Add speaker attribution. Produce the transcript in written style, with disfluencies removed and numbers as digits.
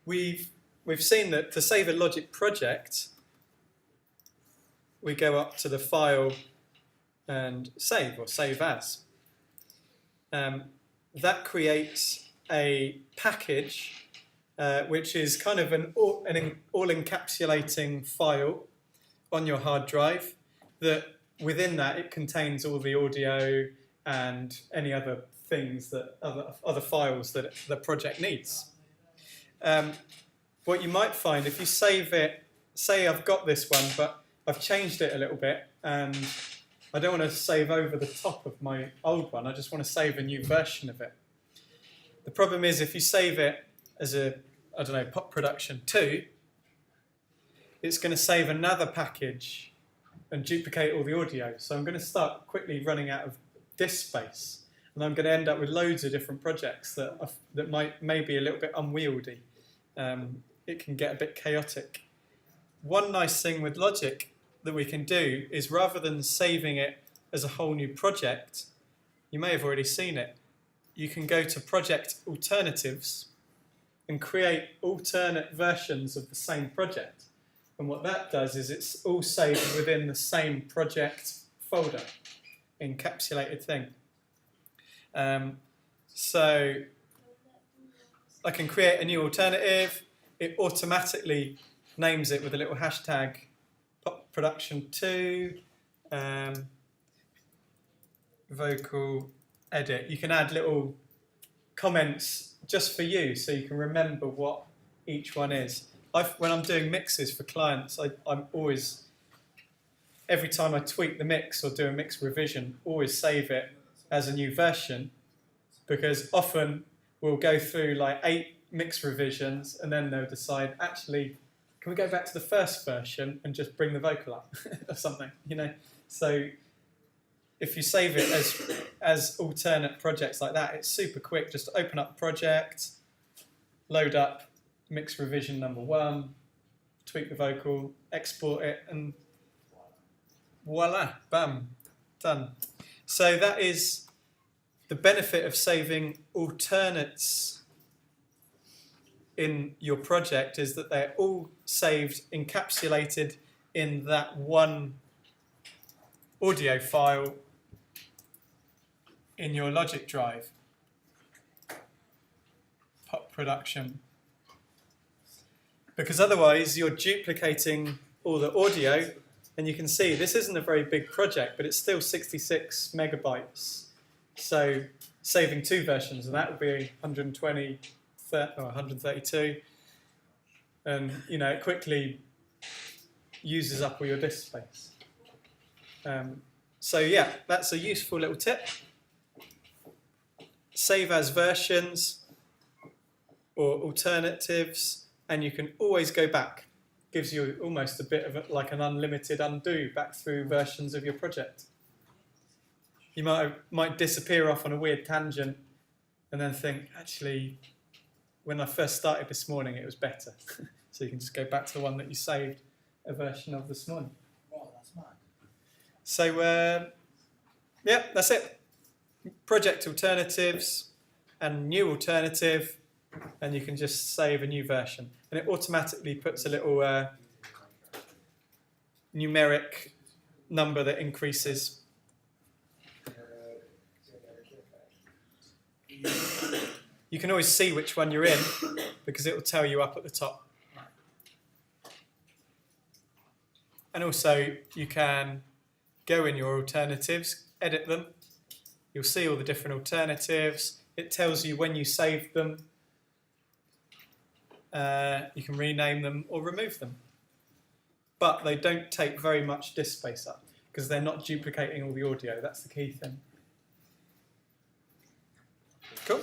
Speaker 1: we've seen that to save a Logic project, we go up to the File and Save, or Save As. That creates a package which is kind of an all-encapsulating file on your hard drive, that within that it contains all the audio and any other things, that other files that the project needs. What you might find if you save it, say I've got this one but I've changed it a little bit and I don't want to save over the top of my old one, I just want to save a new version of it. The problem is if you save it as a, I don't know, Pop Production 2, it's going to save another package and duplicate all the audio. So I'm going to start quickly running out of disk space, and I'm going to end up with loads of different projects that may be a little bit unwieldy. It can get a bit chaotic. One nice thing with Logic that we can do is, rather than saving it as a whole new project, you may have already seen it, you can go to Project Alternatives and create alternate versions of the same project. And what that does is it's all saved within the same project folder, encapsulated thing. So I can create a new alternative. It automatically names it with a little hashtag Pop Production 2, vocal edit. You can add little comments just for you so you can remember what each one is. When I'm doing mixes for clients, I'm always, every time I tweak the mix or do a mix revision, always save it as a new version, because often we'll go through like 8 mix revisions and then they'll decide, actually, can we go back to the first version and just bring the vocal up or something, you know? So if you save it as alternate projects like that, it's super quick. Just open up project, load up mix revision number 1, tweak the vocal, export it, and voila, bam, done. So that is the benefit of saving alternates in your project, is that they're all saved, encapsulated in that one audio file in your Logic drive. Pop Production. Because otherwise you're duplicating all the audio, and you can see this isn't a very big project, but it's still 66 megabytes. So saving 2 versions of that would be 120 or 132, and you know, it quickly uses up all your disk space. So yeah, that's a useful little tip. Save as versions or alternatives, and you can always go back. Gives you almost a bit of like an unlimited undo back through versions of your project. You might disappear off on a weird tangent and then think, actually, when I first started this morning, it was better. So you can just go back to the one that you saved a version of this morning.
Speaker 2: Oh, that's mad.
Speaker 1: So, yeah, that's it. Project alternatives and new alternative, and you can just save a new version. And it automatically puts a little numeric number that increases. You can always see which one you're in because it will tell you up at the top. And also you can go in your alternatives, edit them. You'll see all the different alternatives. It tells you when you saved them. You can rename them or remove them. But they don't take very much disk space up because they're not duplicating all the audio. That's the key thing. Cool.